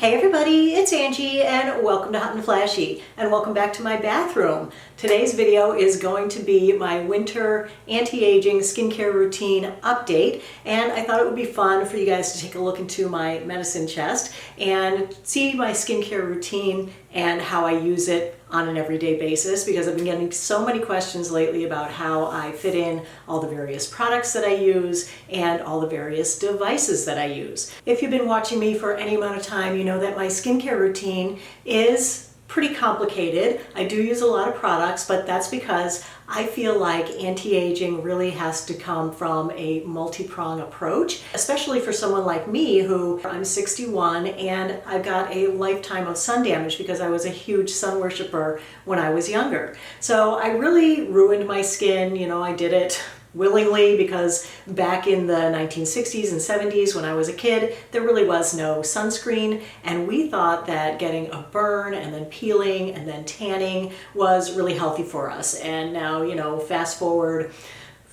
Hey everybody, it's Angie and welcome to Hot and Flashy and welcome back to my bathroom. Today's video is going to be my winter anti-aging skincare routine update, and I thought it would be fun for you guys to take a look into my medicine chest and see my skincare routine and how I use it on an everyday basis, because I've been getting so many questions lately about how I fit in all the various products that I use and all the various devices that I use. If you've been watching me for any amount of time, you know that my skincare routine is pretty complicated. I do use a lot of products, but that's because I feel like anti-aging really has to come from a multi-prong approach, especially for someone like me who I'm 61 and I've got a lifetime of sun damage because I was a huge sun worshiper when I was younger. So I really ruined my skin. You know, I did it willingly because back in the 1960s and 70s when I was a kid, there really was no sunscreen, and we thought that getting a burn and then peeling and then tanning was really healthy for us. And now, you know, fast forward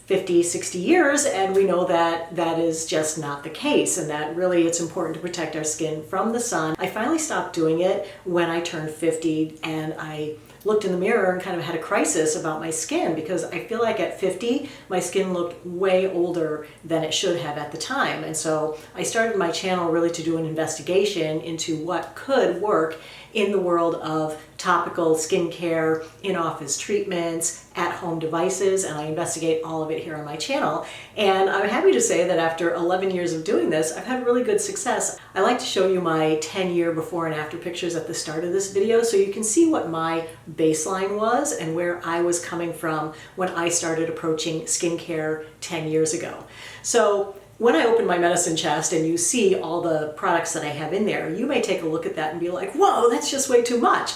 50, 60 years and we know that that is just not the case, and that really it's important to protect our skin from the sun. I finally stopped doing it when I turned 50, and I looked in the mirror and kind of had a crisis about my skin, because I feel like at 50 my skin looked way older than it should have at the time. And so I started my channel really to do an investigation into what could work in the world of topical skincare, in-office treatments, at-home devices, and I investigate all of it here on my channel. And I'm happy to say that after 11 years of doing this, I've had really good success. I like to show you my 10-year before and after pictures at the start of this video so you can see what my baseline was and where I was coming from when I started approaching skincare 10 years ago. So when I open my medicine chest and you see all the products that I have in there, you may take a look at that and be like, whoa, that's just way too much.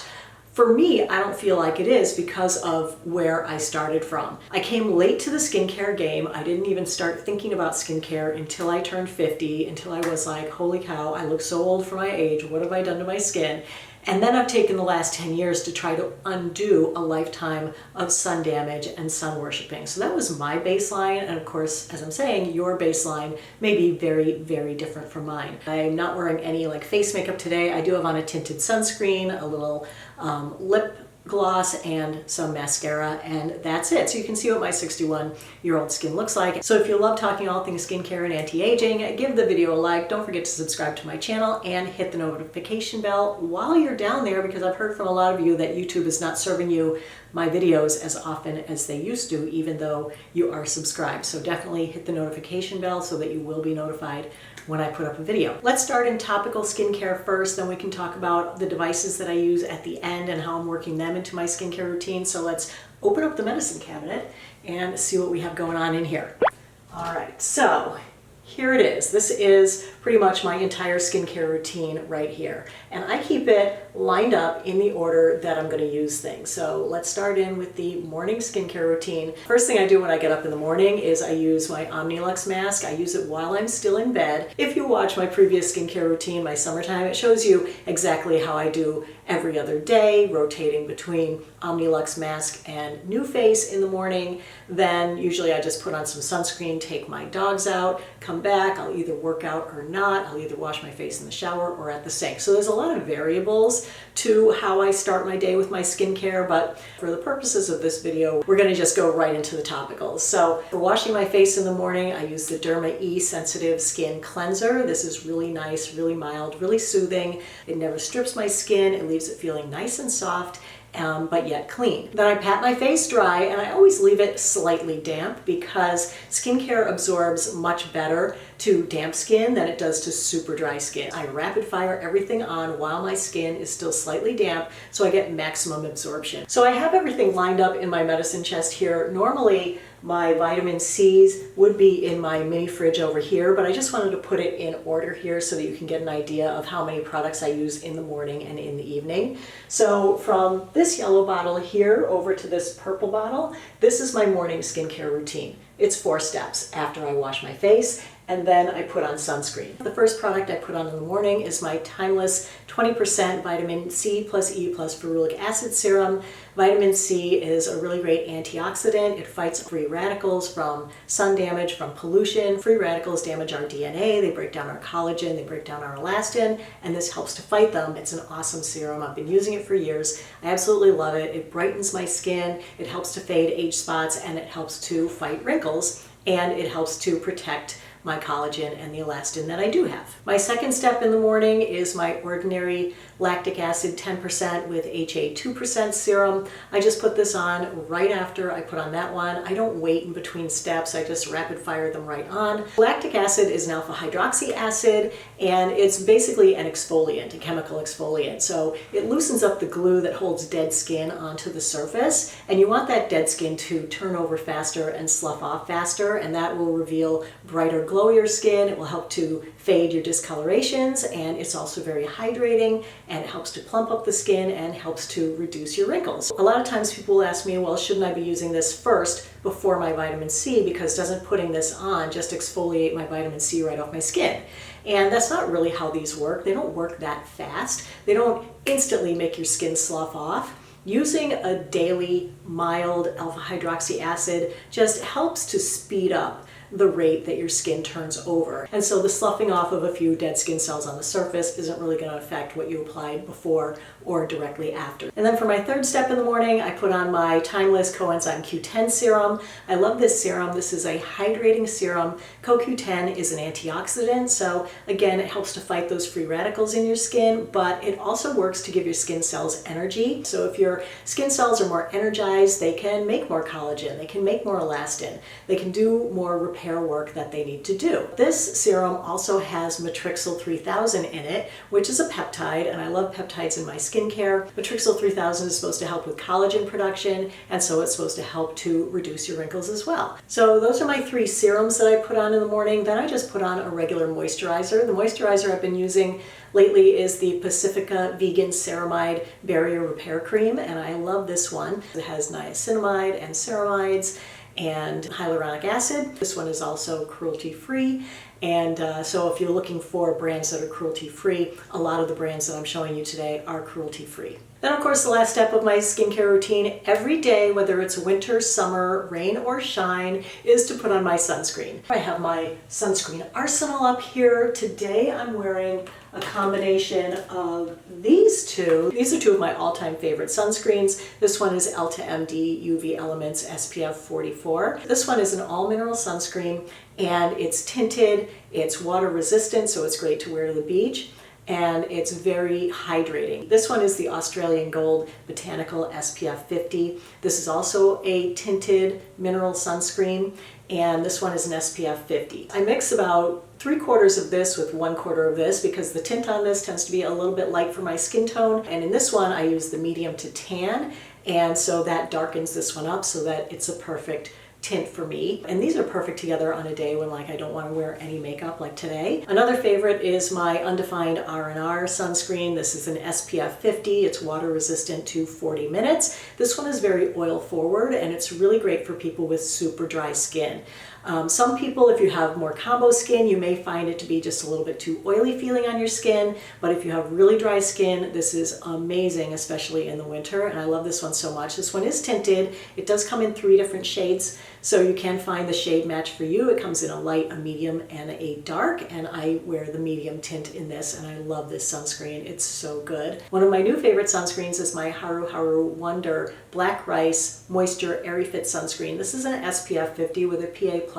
For me, I don't feel like it is because of where I started from. I came late to the skincare game. I didn't even start thinking about skincare until I turned 50, until I was like, holy cow, I look so old for my age. What have I done to my skin? And then I've taken the last 10 years to try to undo a lifetime of sun damage and sun worshiping. So that was my baseline. And of course, as I'm saying, your baseline may be very, very different from mine. I'm not wearing any like face makeup today. I do have on a tinted sunscreen, a little lip gloss, and some mascara, and that's it. So you can see what my 61-year-old skin looks like. So if you love talking all things skincare and anti-aging, give the video a like. Don't forget to subscribe to my channel and hit the notification bell while you're down there, because I've heard from a lot of you that YouTube is not serving you my videos as often as they used to, even though you are subscribed. So definitely hit the notification bell so that you will be notified when I put up a video. Let's start in topical skincare first, then we can talk about the devices that I use at the end and how I'm working them into my skincare routine. So let's open up the medicine cabinet and see what we have going on in here. All right, so here it is. This is pretty much my entire skincare routine right here. And I keep it lined up in the order that I'm going to use things. So let's start in with the morning skincare routine. First thing I do when I get up in the morning is I use my Omnilux mask. I use it while I'm still in bed. If you watch my previous skincare routine, my summertime, it shows you exactly how I do every other day, rotating between Omnilux mask and NuFace in the morning. Then usually I just put on some sunscreen, take my dogs out, come back. I'll either work out or not. I'll either wash my face in the shower or at the sink. So there's a lot of variables to how I start my day with my skincare, but for the purposes of this video, we're going to just go right into the topicals. So for washing my face in the morning, I use the Derma E Sensitive Skin Cleanser. This is really nice, really mild, really soothing. It never strips my skin. It leaves it feeling nice and soft, but yet clean. Then I pat my face dry, and I always leave it slightly damp because skincare absorbs much better to damp skin than it does to super dry skin. I rapid fire everything on while my skin is still slightly damp so I get maximum absorption. So I have everything lined up in my medicine chest here. Normally my vitamin C's would be in my mini fridge over here, but I just wanted to put it in order here so that you can get an idea of how many products I use in the morning and in the evening. So from this yellow bottle here over to this purple bottle, this is my morning skincare routine. It's 4 steps. After I wash my face, and then I put on sunscreen. The first product I put on in the morning is my Timeless 20% Vitamin C plus E plus ferulic acid serum. Vitamin C is a really great antioxidant. It fights free radicals from sun damage, from pollution. Free radicals damage our DNA, they break down our collagen, they break down our elastin, and this helps to fight them. It's an awesome serum. I've been using it for years. I absolutely love it. It brightens my skin, it helps to fade age spots, and it helps to fight wrinkles, and it helps to protect my collagen and the elastin that I do have. My second step in the morning is my ordinary lactic acid 10% with HA 2% serum. I just put this on right after I put on that one. I don't wait in between steps, I just rapid fire them right on. Lactic acid is an alpha hydroxy acid, and it's basically an exfoliant, a chemical exfoliant. So it loosens up the glue that holds dead skin onto the surface, and you want that dead skin to turn over faster and slough off faster, and that will reveal brighter, glowier skin. It will help to fade your discolorations, and it's also very hydrating, and it helps to plump up the skin and helps to reduce your wrinkles. A lot of times people will ask me, well, shouldn't I be using this first before my vitamin C, because doesn't putting this on just exfoliate my vitamin C right off my skin? And that's not really how these work. They don't work that fast. They don't instantly make your skin slough off. Using a daily mild alpha hydroxy acid just helps to speed up the rate that your skin turns over. And so the sloughing off of a few dead skin cells on the surface isn't really going to affect what you applied before or directly after. And then for my third step in the morning, I put on my Timeless Coenzyme Q10 serum. I love this serum. This is a hydrating serum. CoQ10 is an antioxidant, so again, it helps to fight those free radicals in your skin, but it also works to give your skin cells energy. So if your skin cells are more energized, they can make more collagen, they can make more elastin, they can do more repair work that they need to do. This serum also has Matrixyl 3000 in it, which is a peptide, and I love peptides in my skincare. Matrixyl 3000 is supposed to help with collagen production, and so it's supposed to help to reduce your wrinkles as well. So those are my three serums that I put on in the morning. Then I just put on a regular moisturizer. The moisturizer I've been using lately is the Pacifica Vegan Ceramide Barrier Repair Cream, and I love this one. It has niacinamide and ceramides and hyaluronic acid. This one is also cruelty-free, and so if you're looking for brands that are cruelty-free, a lot of the brands that I'm showing you today are cruelty-free. Then of course the last step of my skincare routine every day, whether it's winter, summer, rain or shine, is to put on my sunscreen. I have my sunscreen arsenal up here. Today I'm wearing a combination of these two. These are two of my all-time favorite sunscreens. This one is EltaMD UV Elements SPF 44. This one is an all-mineral sunscreen, and it's tinted, it's water resistant, so it's great to wear to the beach, and it's very hydrating. This one is the Australian Gold Botanical SPF 50. This is also a tinted mineral sunscreen, and this one is an SPF 50. I mix about 3/4 of this with 1/4 of this because the tint on this tends to be a little bit light for my skin tone, and in this one I use the medium to tan, and so that darkens this one up so that it's a perfect tint for me. And these are perfect together on a day when I don't want to wear any makeup like today. Another favorite is my Undefined R&R sunscreen. This is an SPF 50. It's water resistant to 40 minutes. This one is very oil forward, and it's really great for people with super dry skin. Some people, if you have more combo skin, you may find it to be just a little bit too oily feeling on your skin, but if you have really dry skin, this is amazing, especially in the winter, and I love this one so much. This one is tinted. It does come in 3 different shades, so you can find the shade match for you. It comes in a light, a medium, and a dark, and I wear the medium tint in this, and I love this sunscreen. It's so good. One of my new favorite sunscreens is my Haru Haru Wonder Black Rice Moisture Airy Fit Sunscreen. This is an SPF 50 with a PA+++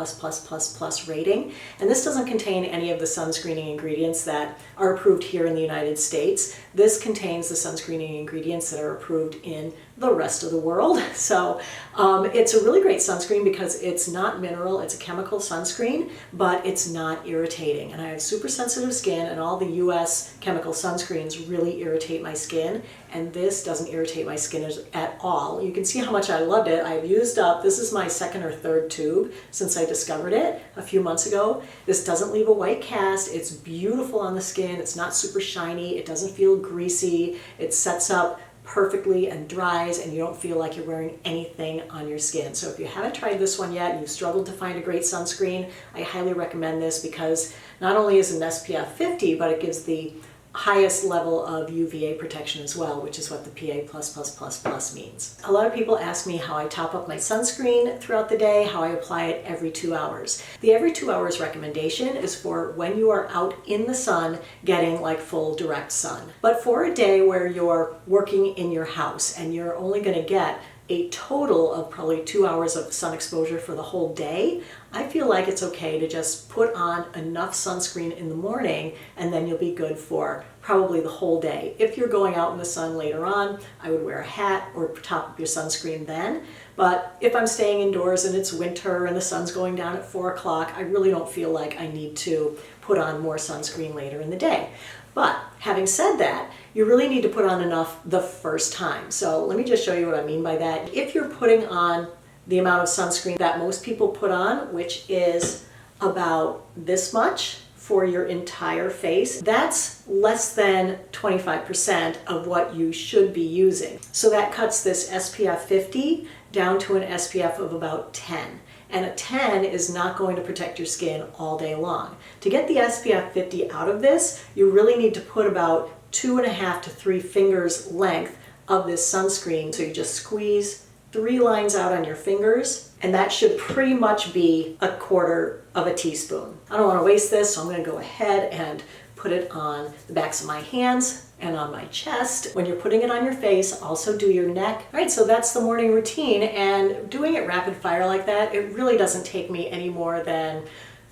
rating, and this doesn't contain any of the sunscreening ingredients that are approved here in the United States. This contains the sunscreening ingredients that are approved in the rest of the world. So it's a really great sunscreen because it's not mineral, it's a chemical sunscreen, but it's not irritating. And I have super sensitive skin, and all the US chemical sunscreens really irritate my skin, and this doesn't irritate my skin at all. You can see how much I loved it. I've used up, this is my 2nd or 3rd tube since I discovered it a few months ago. This doesn't leave a white cast. It's beautiful on the skin. It's not super shiny. It doesn't feel greasy. It sets up perfectly and dries, and you don't feel like you're wearing anything on your skin. So if you haven't tried this one yet and you've struggled to find a great sunscreen, I highly recommend this because not only is it an SPF 50, but it gives the highest level of UVA protection as well, which is what the PA++++ means. A lot of people ask me how I top up my sunscreen throughout the day, how I apply it every 2 hours. The every 2 hours recommendation is for when you are out in the sun getting like full direct sun. But for a day where you're working in your house and you're only going to get a total of probably 2 hours of sun exposure for the whole day, I feel like it's okay to just put on enough sunscreen in the morning and then you'll be good for probably the whole day. If you're going out in the sun later on, I would wear a hat or top up your sunscreen then. But if I'm staying indoors and it's winter and the sun's going down at 4 o'clock, I really don't feel like I need to put on more sunscreen later in the day. But having said that, you really need to put on enough the first time. So let me just show you what I mean by that. If you're putting on the amount of sunscreen that most people put on, which is about this much for your entire face, that's less than 25% of what you should be using. So that cuts this SPF 50 down to an SPF of about 10. And a 10 is not going to protect your skin all day long. To get the SPF 50 out of this, you really need to put about 2.5 to 3 fingers length of this sunscreen. So you just squeeze 3 lines out on your fingers, and that should pretty much be 1/4 of a teaspoon. I don't want to waste this, so I'm going to go ahead and put it on the backs of my hands and on my chest. When you're putting it on your face, also do your neck. All right, so that's the morning routine, and doing it rapid fire like that, it really doesn't take me any more than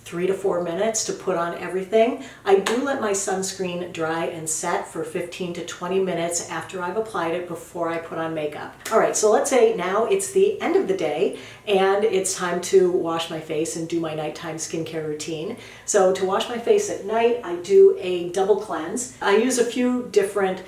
3 to 4 minutes to put on everything. I do let my sunscreen dry and set for 15 to 20 minutes after I've applied it before I put on makeup. All right, so let's say now it's the end of the day and it's time to wash my face and do my nighttime skincare routine. So to wash my face at night, I do a double cleanse. I use a few different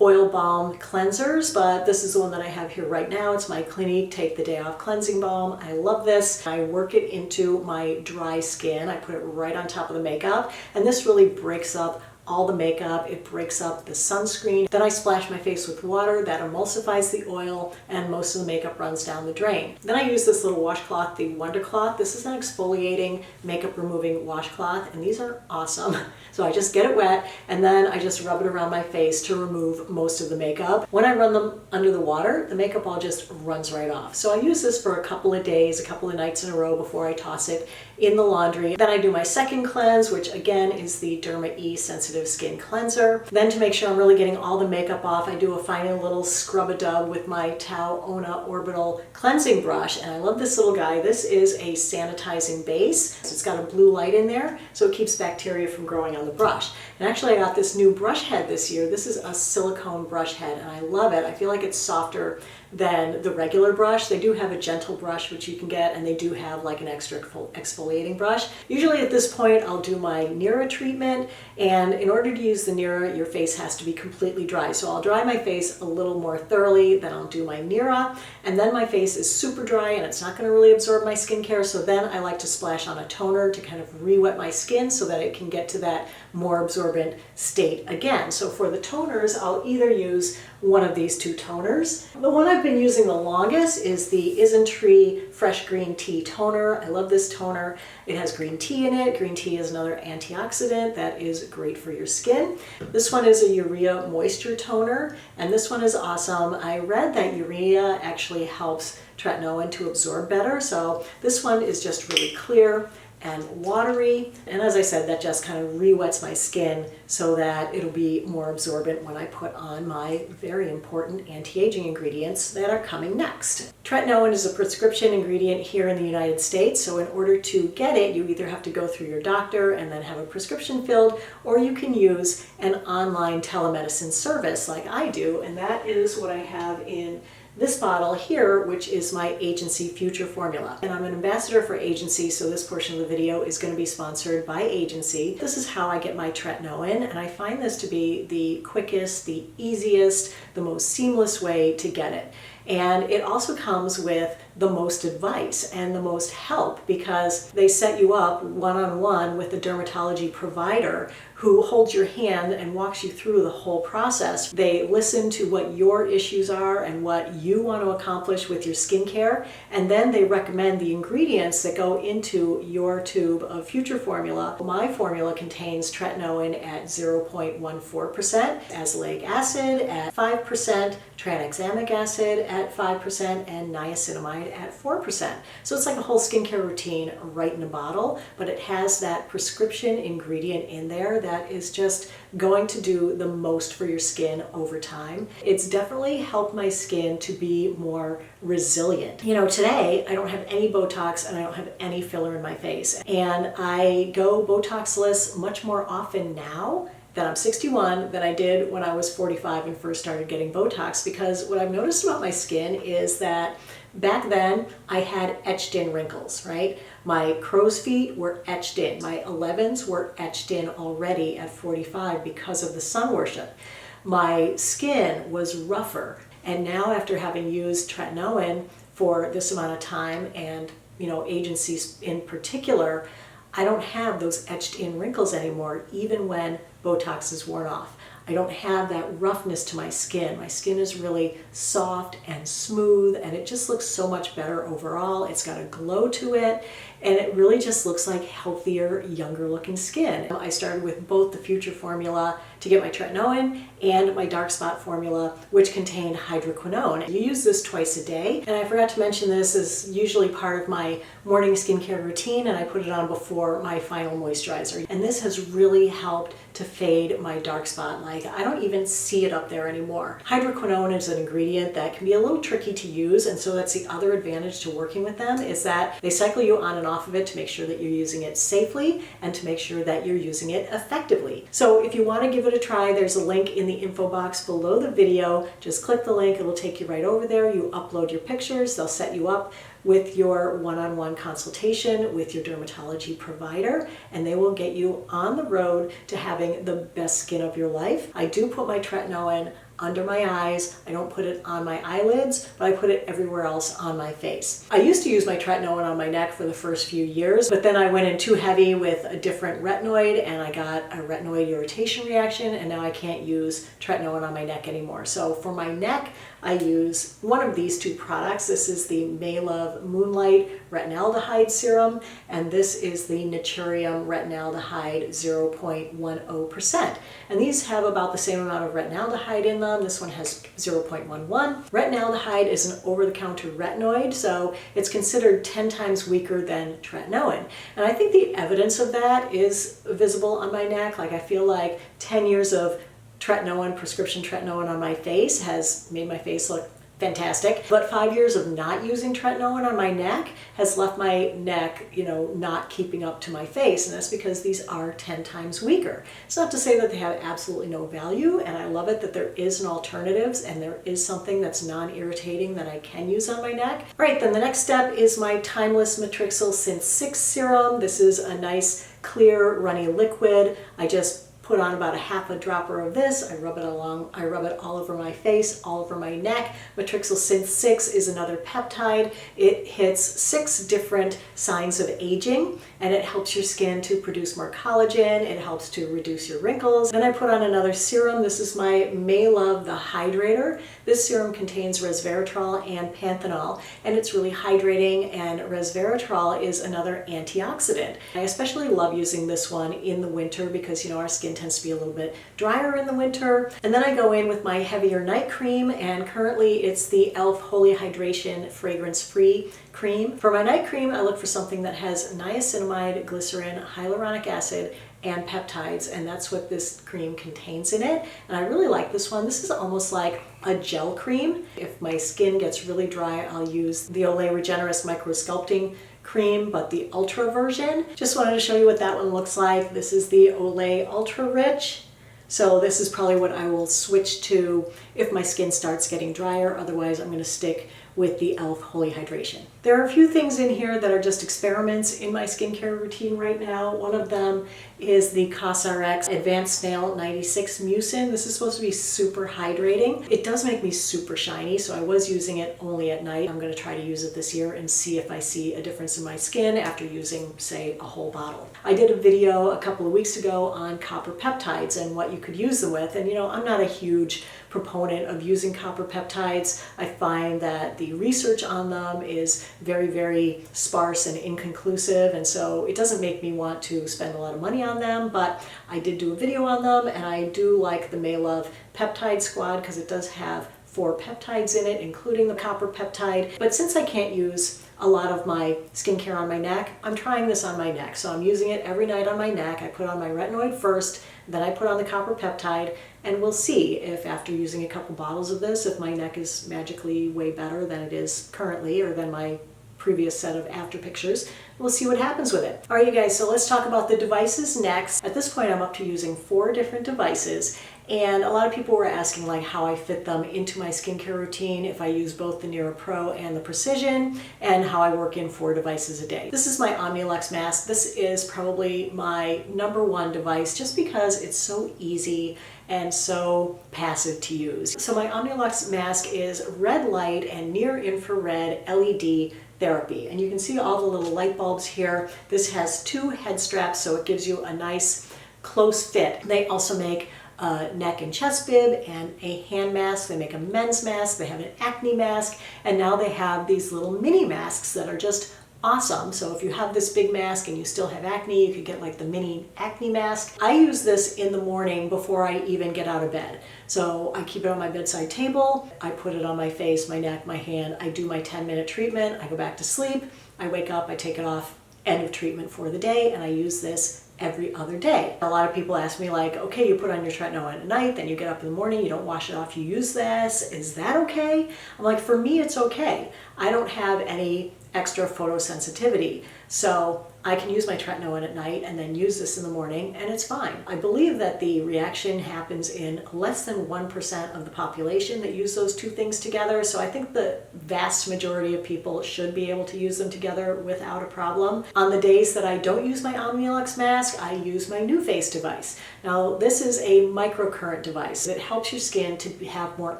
oil balm cleansers, but this is the one that I have here right now. It's my Clinique Take the Day Off Cleansing Balm. I love this. I work it into my dry skin. I put it right on top of the makeup, and this really breaks up all the makeup. It breaks up the sunscreen. Then I splash my face with water that emulsifies the oil, and most of the makeup runs down the drain. Then I use this little washcloth, the Wonder Cloth. This is an exfoliating, makeup removing washcloth, and these are awesome. So I just get it wet, and then I just rub it around my face to remove most of the makeup. When I run them under the water, the makeup all just runs right off. So I use this for a couple of days, a couple of nights in a row before I toss it in the laundry. Then I do my second cleanse, which again is the Derma E Sensitive Skin Cleanser. Then to make sure I'm really getting all the makeup off, I do a final little scrub-a-dub with my Tao Ona Orbital Cleansing Brush. And I love this little guy. This is a sanitizing base. So it's got a blue light in there, so it keeps bacteria from growing on the brush. And actually I got this new brush head this year. This is a silicone brush head, and I love it. I feel like it's softer than the regular brush. They do have a gentle brush which you can get, and they do have like an extra exfoliating brush. Usually at this point I'll do my Nira treatment, and in order to use the Nira, your face has to be completely dry. So I'll dry my face a little more thoroughly, then I'll do my Nira, and then my face is super dry and it's not going to really absorb my skincare, so then I like to splash on a toner to kind of re-wet my skin so that it can get to that more absorbent state again. So for the toners, I'll either use one of these 2 toners. The one I've been using the longest is the Isntree Fresh Green Tea Toner. I love this toner. It has green tea in it. Green tea is another antioxidant that is great for your skin. This one is a Urea Moisture Toner, and this one is awesome. I read that urea actually helps tretinoin to absorb better, so this one is just really clear and watery, and as I said, that just kind of re-wets my skin so that it'll be more absorbent when I put on my very important anti-aging ingredients that are coming next. Tretinoin is a prescription ingredient here in the United States, so in order to get it, you either have to go through your doctor and then have a prescription filled, or you can use an online telemedicine service like I do, and that is what I have in this bottle here, which is my Agency Future Formula. And I'm an ambassador for Agency, so this portion of the video is going to be sponsored by Agency. This is how I get my tretinoin, and I find this to be the quickest, the easiest, the most seamless way to get it. And it also comes with the most advice and the most help, because they set you up one-on-one with a dermatology provider who holds your hand and walks you through the whole process. They listen to what your issues are and what you want to accomplish with your skincare, and then they recommend the ingredients that go into your tube of future formula. My formula contains tretinoin at 0.14%, azelaic acid at 5%, tranexamic acid at 5%, and niacinamide at 4%. So it's like a whole skincare routine right in a bottle, but it has that prescription ingredient in there that is just going to do the most for your skin over time. It's definitely helped my skin to be more resilient. You know, today I don't have any Botox and I don't have any filler in my face, and I go Botoxless much more often now that I'm 61 than I did when I was 45 and first started getting Botox, because what I've noticed about my skin is that back then I had etched in wrinkles, right? My crow's feet were etched in. My 11s were etched in already at 45 because of the sun worship. My skin was rougher, and now after having used tretinoin for this amount of time, and agencies in particular, I don't have those etched in wrinkles anymore, even when Botox is worn off. I don't have that roughness to my skin. My skin is really soft and smooth, and it just looks so much better overall. It's got a glow to it, and it really just looks like healthier, younger looking skin. I started with both the Future formula to get my tretinoin and my dark spot formula, which contained hydroquinone. You use this twice a day, and I forgot to mention this is usually part of my morning skincare routine, and I put it on before my final moisturizer. And this has really helped to fade my dark spot. Like, I don't even see it up there anymore. Hydroquinone is an ingredient that can be a little tricky to use, and so that's the other advantage to working with them, is that they cycle you on and off of it to make sure that you're using it safely and to make sure that you're using it effectively. So if you want to give it a try, there's a link in the info box below the video. Just click the link, it'll take you right over there. You upload your pictures, they'll set you up with your one-on-one consultation with your dermatology provider, and they will get you on the road to having the best skin of your life. I do put my tretinoin under my eyes. I don't put it on my eyelids, but I put it everywhere else on my face. I used to use my tretinoin on my neck for the first few years, but then I went in too heavy with a different retinoid, and I got a retinoid irritation reaction, and now I can't use tretinoin on my neck anymore. So for my neck, I use one of these two products. This is the Maylove Moonlight Retinaldehyde Serum, and this is the Naturium Retinaldehyde 0.10%. And these have about the same amount of retinaldehyde in them. This one has 0.11. Retinaldehyde is an over-the-counter retinoid, so it's considered 10 times weaker than tretinoin. And I think the evidence of that is visible on my neck. Like, I feel like 10 years of tretinoin, prescription tretinoin on my face has made my face look fantastic. But 5 years of not using tretinoin on my neck has left my neck, not keeping up to my face. And that's because these are 10 times weaker. It's not to say that they have absolutely no value, and I love it that there is an alternative and there is something that's non-irritating that I can use on my neck. All right, then the next step is my Timeless Matrixyl Synth 6 serum. This is a nice, clear, runny liquid. I just put on about a half a dropper of this. I rub it all over my face, all over my neck. Matrixyl Synth 6 is another peptide. It hits 6 different signs of aging, and it helps your skin to produce more collagen. It helps to reduce your wrinkles. Then I put on another serum. This is my Maylove the Hydrator. This serum contains resveratrol and panthenol, and it's really hydrating, and resveratrol is another antioxidant. I especially love using this one in the winter because, our skin tends to be a little bit drier in the winter. And then I go in with my heavier night cream, and currently it's the e.l.f. Holy Hydration fragrance-free cream. For my night cream, I look for something that has niacinamide, glycerin, hyaluronic acid, and peptides, and that's what this cream contains in it. And I really like this one. This is almost like a gel cream. If my skin gets really dry, I'll use the Olay Regenerist Micro Sculpting cream, but the Ultra version. Just wanted to show you what that one looks like. This is the Olay Ultra Rich. So this is probably what I will switch to if my skin starts getting drier. Otherwise, I'm going to stick with the e.l.f. Holy Hydration. There are a few things in here that are just experiments in my skincare routine right now. One of them is the COSRX Advanced Snail 96 Mucin. This is supposed to be super hydrating. It does make me super shiny, so I was using it only at night. I'm going to try to use it this year and see if I see a difference in my skin after using, say, a whole bottle. I did a video a couple of weeks ago on copper peptides and what you could use them with, and you know, I'm not a huge proponent of using copper peptides. I find that the research on them is very, very sparse and inconclusive, and so it doesn't make me want to spend a lot of money on them, but I did do a video on them, and I do like the Maylove Peptide Squad because it does have 4 peptides in it, including the copper peptide. But since I can't use a lot of my skincare on my neck, I'm trying this on my neck. So I'm using it every night on my neck. I put on my retinoid first, then I put on the copper peptide, and we'll see if after using a couple bottles of this, if my neck is magically way better than it is currently or than my previous set of after pictures. We'll see what happens with it. All right, you guys, so let's talk about the devices next. At this point, I'm up to using 4 different devices, and a lot of people were asking like how I fit them into my skincare routine, if I use both the Nira Pro and the Precision, and how I work in 4 devices a day. This is my Omnilux mask. This is probably my #1 device just because it's so easy and so passive to use. So my Omnilux mask is red light and near infrared LED therapy. And you can see all the little light bulbs here. This has 2 head straps, so it gives you a nice close fit. They also make a neck and chest bib and a hand mask. They make a men's mask, they have an acne mask, and now they have these little mini masks that are just awesome. So if you have this big mask and you still have acne, you could get like the mini acne mask. I use this in the morning before I even get out of bed. So I keep it on my bedside table, I put it on my face, my neck, my hand, I do my 10-minute treatment, I go back to sleep, I wake up, I take it off, end of treatment for the day, and I use this every other day. A lot of people ask me like, okay, you put on your tretinoin at night, then you get up in the morning, you don't wash it off, you use this, is that okay? I'm like, for me, it's okay. I don't have any extra photosensitivity, so I can use my tretinoin at night and then use this in the morning, and it's fine. I believe that the reaction happens in less than 1% of the population that use those 2 things together, so I think the vast majority of people should be able to use them together without a problem. On the days that I don't use my Omnilux mask, I use my NuFace device. Now, this is a microcurrent device. It helps your skin to have more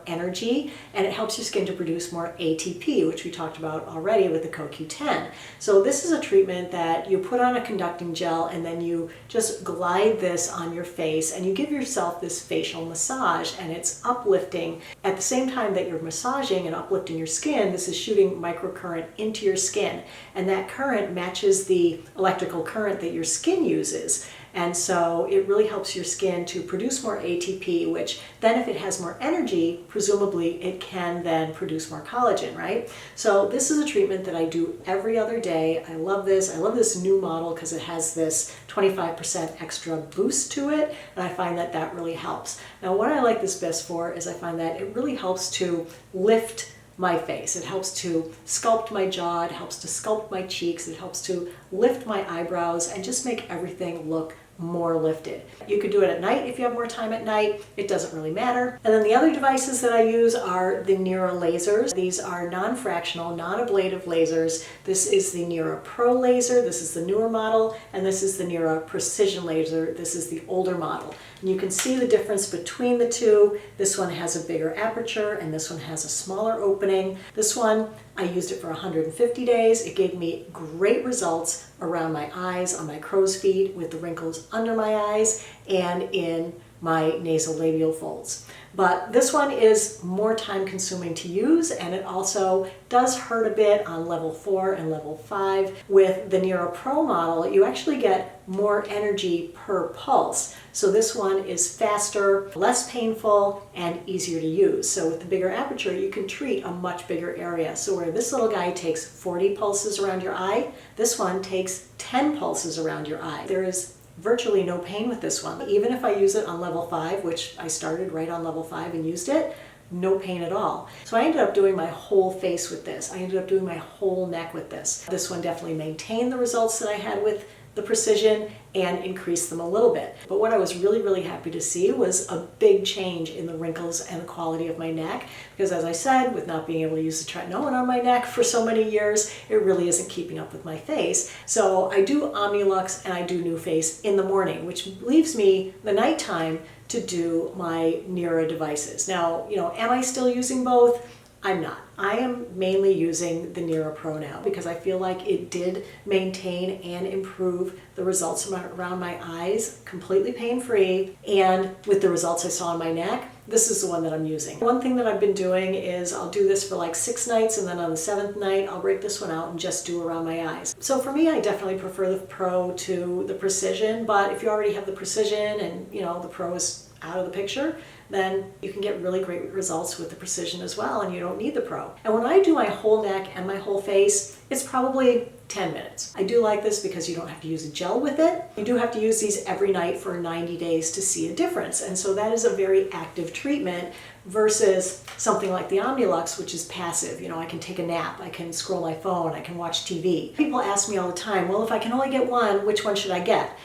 energy, and it helps your skin to produce more ATP, which we talked about already with the CoQ10. So this is a treatment that you put on a conducting gel and then you just glide this on your face and you give yourself this facial massage, and it's uplifting. At the same time that you're massaging and uplifting your skin, this is shooting microcurrent into your skin, and that current matches the electrical current that your skin uses. And so it really helps your skin to produce more ATP, which then if it has more energy, presumably it can then produce more collagen, right? So this is a treatment that I do every other day. I love this. I love this new model because it has this 25% extra boost to it, and I find that that really helps. Now, what I like this best for is I find that it really helps to lift my face. It helps to sculpt my jaw, it helps to sculpt my cheeks, it helps to lift my eyebrows and just make everything look more lifted. You could do it at night if you have more time at night. It doesn't really matter. And then the other devices that I use are the Nira lasers. These are non-fractional, non-ablative lasers. This is the Nira Pro laser. This is the newer model. And this is the Nira Precision laser. This is the older model. And you can see the difference between the 2. This one has a bigger aperture and this one has a smaller opening. This one, I used it for 150 days. It gave me great results around my eyes, on my crow's feet, with the wrinkles under my eyes, and in my nasolabial folds. But this one is more time consuming to use, and it also does hurt a bit on level 4 and level 5. With the Nira Pro model, you actually get more energy per pulse. So this one is faster, less painful, and easier to use. So with the bigger aperture, you can treat a much bigger area. So where this little guy takes 40 pulses around your eye, this one takes 10 pulses around your eye. There is virtually no pain with this one. Even if I use it on level 5, which I started right on level 5 and used it, no pain at all. So I ended up doing my whole face with this. I ended up doing my whole neck with this. This one definitely maintained the results that I had with the precision and increase them a little bit. But what I was really happy to see was a big change in the wrinkles and the quality of my neck, because as I said, with not being able to use the tretinoin on my neck for so many years, it really isn't keeping up with my face. So I do Omnilux and I do NuFace in the morning, which leaves me the nighttime to do my Nira devices. Now, am I still using both? I'm not. I am mainly using the Nira Pro now because I feel like it did maintain and improve the results around my eyes completely pain-free, and with the results I saw on my neck, this is the one that I'm using. One thing that I've been doing is I'll do this for like 6 nights, and then on the 7th night I'll break this one out and just do around my eyes. So for me, I definitely prefer the Pro to the Precision, but if you already have the Precision and the Pro is out of the picture, then you can get really great results with the Precision as well, and you don't need the Pro. And when I do my whole neck and my whole face, it's probably 10 minutes. I do like this because you don't have to use a gel with it. You do have to use these every night for 90 days to see a difference, and so that is a very active treatment versus something like the Omnilux, which is passive. I can take a nap, I can scroll my phone, I can watch TV. People ask me all the time, well, if I can only get one, which one should I get?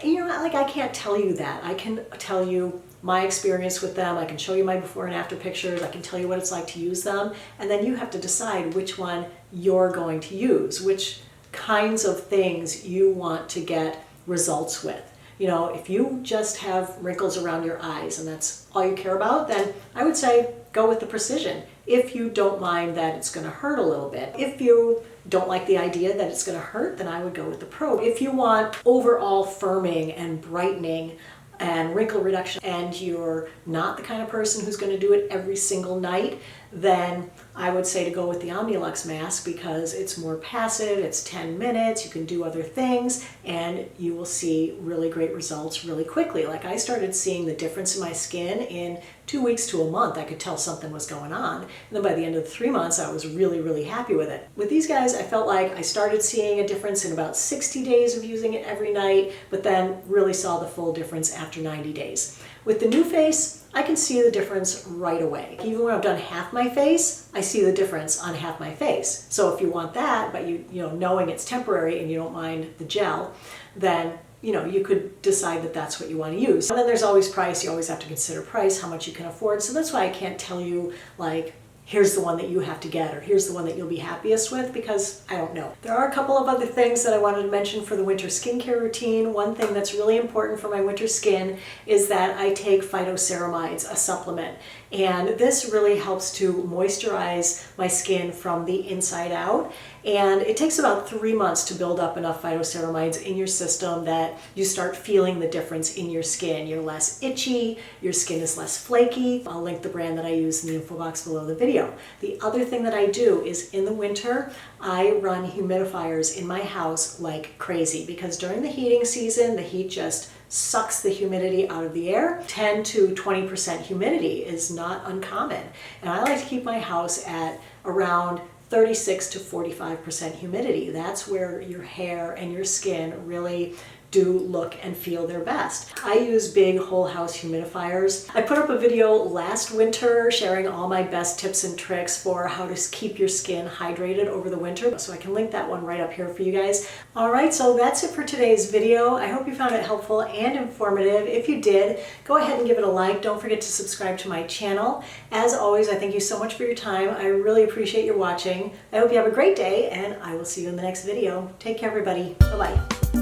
And I can't tell you that. I can tell you my experience with them. I can show you my before and after pictures. I can tell you what it's like to use them. And then you have to decide which one you're going to use, which kinds of things you want to get results with. If you just have wrinkles around your eyes and that's all you care about, then I would say go with the Precision. If you don't mind that it's going to hurt a little bit. If you don't like the idea that it's going to hurt, then I would go with the Pro. If you want overall firming and brightening and wrinkle reduction, and you're not the kind of person who's going to do it every single night, then I would say to go with the Omnilux mask because it's more passive, it's 10 minutes, you can do other things, and you will see really great results really quickly. Like I started seeing the difference in my skin in 2 weeks to a month. I could tell something was going on. And then by the end of the 3 months, I was really happy with it. With these guys, I felt like I started seeing a difference in about 60 days of using it every night, but then really saw the full difference after 90 days. With the NuFace, I can see the difference right away. Even when I've done half my face, I see the difference on half my face. So if you want that, but knowing it's temporary and you don't mind the gel, then you could decide that that's what you want to use. And then there's always price. You always have to consider price, how much you can afford. So that's why I can't tell you like, here's the one that you have to get, or here's the one that you'll be happiest with, because I don't know. There are a couple of other things that I wanted to mention for the winter skincare routine. One thing that's really important for my winter skin is that I take phytoceramides, a supplement. And this really helps to moisturize my skin from the inside out. And it takes about 3 months to build up enough phytoceramides in your system that you start feeling the difference in your skin. You're less itchy, your skin is less flaky. I'll link the brand that I use in the info box below the video. The other thing that I do is in the winter, I run humidifiers in my house like crazy, because during the heating season, the heat just sucks the humidity out of the air. 10 to 20% humidity is not uncommon. And I like to keep my house at around 36 to 45% humidity. That's where your hair and your skin really do look and feel their best. I use big whole house humidifiers. I put up a video last winter sharing all my best tips and tricks for how to keep your skin hydrated over the winter, so I can link that one right up here for you guys. Alright, so that's it for today's video. I hope you found it helpful and informative. If you did, go ahead and give it a like. Don't forget to subscribe to my channel. As always, I thank you so much for your time. I really appreciate your watching. I hope you have a great day, and I will see you in the next video. Take care, everybody. Bye-bye.